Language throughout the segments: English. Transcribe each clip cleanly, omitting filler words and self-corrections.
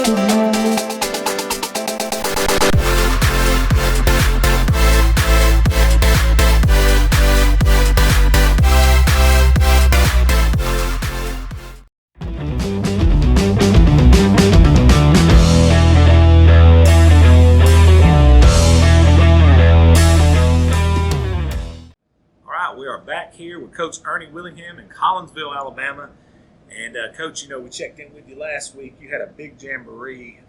Here with Coach Ernie Willingham in Collinsville, Alabama. And Coach, we checked in with you last week. You had a big jamboree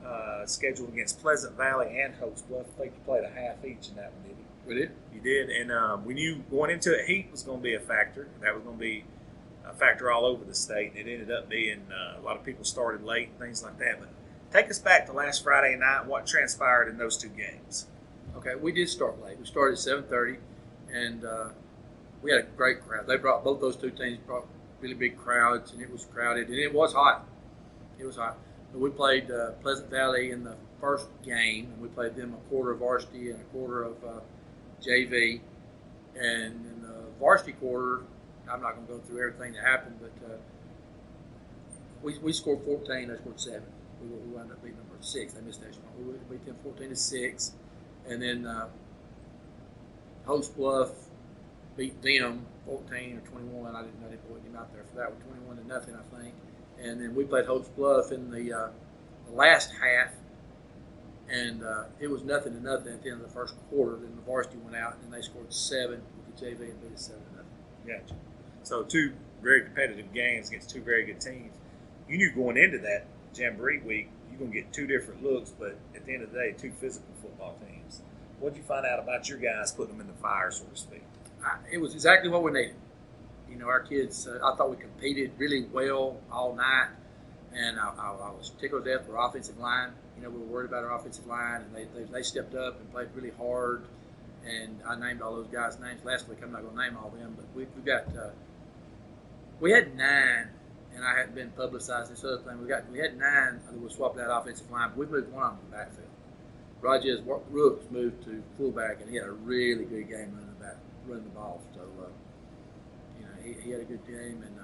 scheduled against Pleasant Valley and Host Bluff. I think you played a half each in that one, did you? We did. You did. And we knew going into it, heat was going to be a factor. That was going to be a factor all over the state. And it ended up being a lot of people started late and things like that. But take us back to last Friday night. What transpired in those two games? Okay, we did start late. We started at 7:30, and we had a great crowd. They brought both those two teams brought really big crowds, and it was crowded, and it was hot. It was hot. But we played Pleasant Valley in the first game, and we played them a quarter of varsity and a quarter of JV. And in the varsity quarter, I'm not going to go through everything that happened, but we scored 14. They scored 7. We wound up beating them for 6. They missed that one. We beat them 14-6, and then Host Bluff beat them 14 or 21. I didn't put him out there for that one, 21-0, I think. And then we played Host Bluff in the last half, and it was 0-0 at the end of the first quarter. Then the varsity went out, and they scored 7 with the JV and beat us 7-0. Gotcha. So 2 very competitive games against 2 very good teams. You knew going into that Jamboree week you're going to get 2 different looks, but at the end of the day, 2 physical football teams. What did you find out about your guys putting them in the fire, so to speak? It was exactly what we needed. Our kids, I thought we competed really well all night, and I was tickled to death with our offensive line. We were worried about our offensive line, and they stepped up and played really hard. And I named all those guys' names last week. I'm not going to name all of them, but we had 9, and I hadn't been publicized this other thing. We had 9 that were swapping out offensive line, but we moved one of them to the backfield. Rogers Rooks moved to fullback, and he had a really good game running the ball. So, he had a good game, and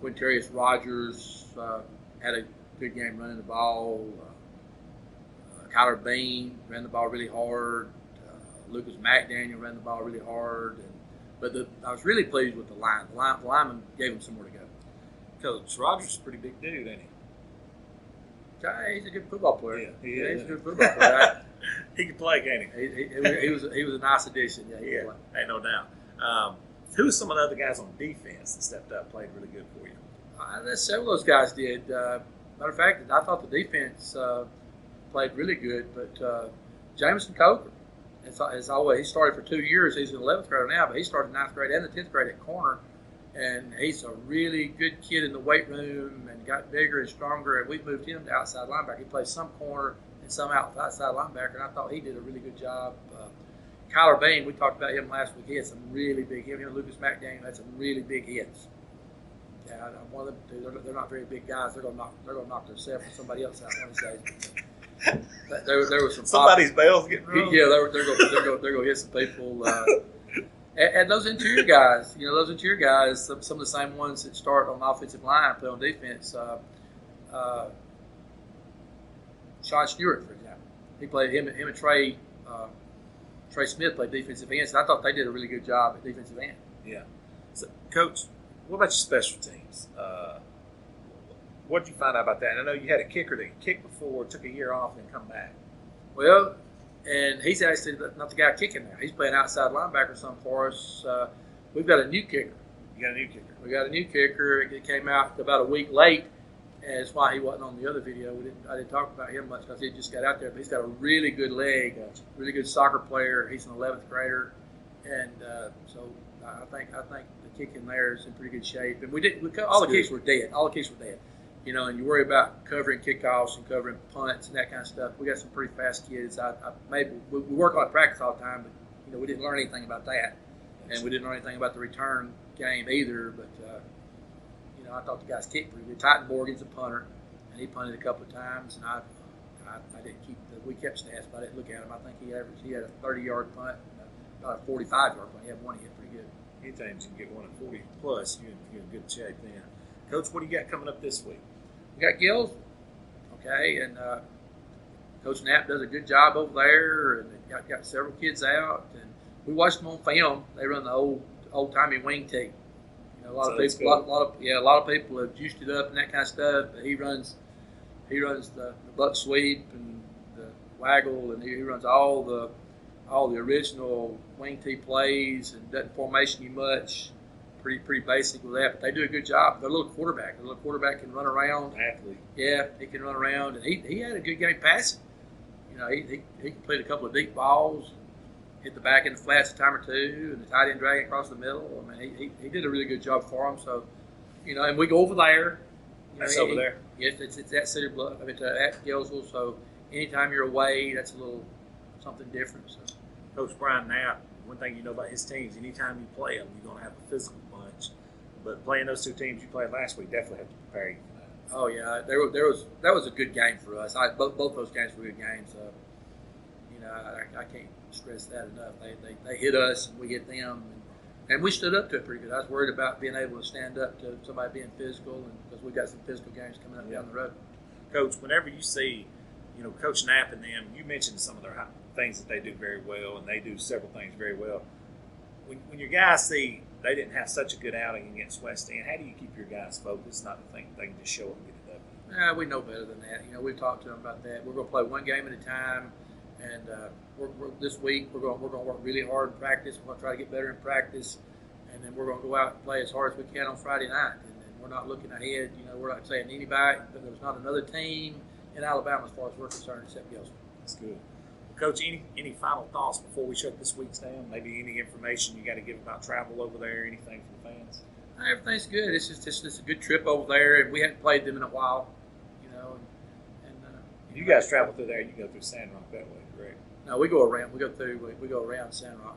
Quintarius Rogers had a good game running the ball. Kyler Bean ran the ball really hard. Lucas McDaniel ran the ball really hard. But I was really pleased with the line. The lineman gave him somewhere to go. Coach Rogers is a pretty big dude, ain't he? He's a good football player. Yeah, he is. He's a good football player. He can play, can't he? He was a nice addition. Yeah, ain't no doubt. Who are some of the other guys on defense that stepped up, played really good for you? Several of those guys did. Matter of fact, I thought the defense played really good, but Jameson Coker, as always, he started for 2 years. He's an 11th grader now, but he started 9th grade and the 10th grade at corner. And he's a really good kid in the weight room and got bigger and stronger. And we've moved him to outside linebacker. He plays some corner and some outside linebacker, and I thought he did a really good job. Kyler Bean, we talked about him last week. He had some really big hits. Him and Lucas McDaniel had some really big hits. Yeah, one of them, they're not very big guys. They're gonna knock themselves or somebody else out one of these days. But there was some somebody's bells getting rung. Yeah, they're gonna hit some people. And those interior guys, some of the same ones that start on the offensive line play on defense. Sean Stewart, for example, he played him and Trey Smith played defensive ends, and I thought they did a really good job at defensive end. Yeah. So, Coach, what about your special teams? What did you find out about that? And I know you had a kicker that kicked before, took a year off, and come back. Well, and he's actually not the guy kicking now. He's playing outside linebacker some for us. We've got a new kicker. You got a new kicker? We got a new kicker. It came out about a week late, and that's why he wasn't on the other video. I didn't talk about him much because he just got out there. But he's got a really good leg, really good soccer player. He's an 11th grader, and so I think the kicking there is in pretty good shape. And all the kicks were dead. All the kicks were dead. And you worry about covering kickoffs and covering punts and that kind of stuff. We got some pretty fast kids. We work on practice all the time, but we didn't learn anything about that, and we didn't learn anything about the return game either. But I thought the guys kicked pretty good. Titan Morgan's a punter, and he punted a couple of times, and I didn't keep we kept stats, but I didn't look at him. I think he had a 30-yard punt, not a 45-yard punt. He had one he hit pretty good. Anytime you can get one at 40 plus, you're in good shape then. Coach, what do you got coming up this week? We got Gaylesville Okay, and Coach Knapp does a good job over there, and they got several kids out, and we watched them on film. They run the old timey wing team. You know, a lot of people have juiced it up and that kind of stuff. But he runs the buck sweep and the waggle, and he runs all the original wing tee plays and doesn't formation you much. Pretty basic with that, but they do a good job. They're a little quarterback. The little quarterback can run around. Athlete. Yeah, he can run around, and he had a good game passing. You know, he completed a couple of deep balls, hit the back in the flats a time or two, and the tight end drag across the middle. I mean, he did a really good job for him. So, you know, and we go over there. That's over there. Yes, it's at Cedar Bluff. I mean, at Gaylesville. So, anytime you're away, that's a little something different. So, Coach Brian Knapp, one thing you know about his teams, anytime you play them, you're going to have a physical bunch. But playing those two teams you played last week definitely have to prepare you for that. Oh yeah, that was a good game for us. Both those games were good games. You know, I can't stress that enough. They hit us and we hit them, and we stood up to it pretty good. I was worried about being able to stand up to somebody being physical, and because we got some physical games coming up down the road. Coach, whenever you see, you know, Coach Knapp and them, you mentioned some of their things that they do very well, and they do several things very well. When your guys see they didn't have such a good outing against West End, how do you keep your guys focused, not to think they can just show up and get it done? We know better than that. You know, we've talked to them about that. We're going to play one game at a time, and this week we're going to work really hard in practice. We're going to try to get better in practice, and then we're going to go out and play as hard as we can on Friday night. And we're not looking ahead. You know, we're not saying anybody, but there's not another team in Alabama as far as we're concerned except Gaylesville. That's good. Coach, any final thoughts before we shut this week's down? Maybe any information you got to give about travel over there, anything for the fans? Everything's good. It's just a good trip over there, and we hadn't played them in a while, you know. You guys travel through there. You go through Sandrock that way, correct? No, we go around. We go around Sandrock.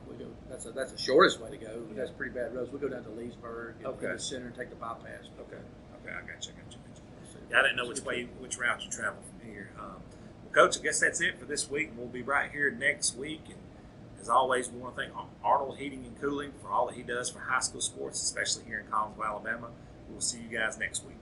That's the shortest way to go. Yeah. That's pretty bad roads. We go down to Leesburg, and to the center, and take the bypass. Okay, I got you. Yeah, I didn't know which route you travel from here. Coach, I guess that's it for this week. We'll be right here next week. And as always, we want to thank Arnold Heating and Cooling for all that he does for high school sports, especially here in Collinsville, Alabama. We'll see you guys next week.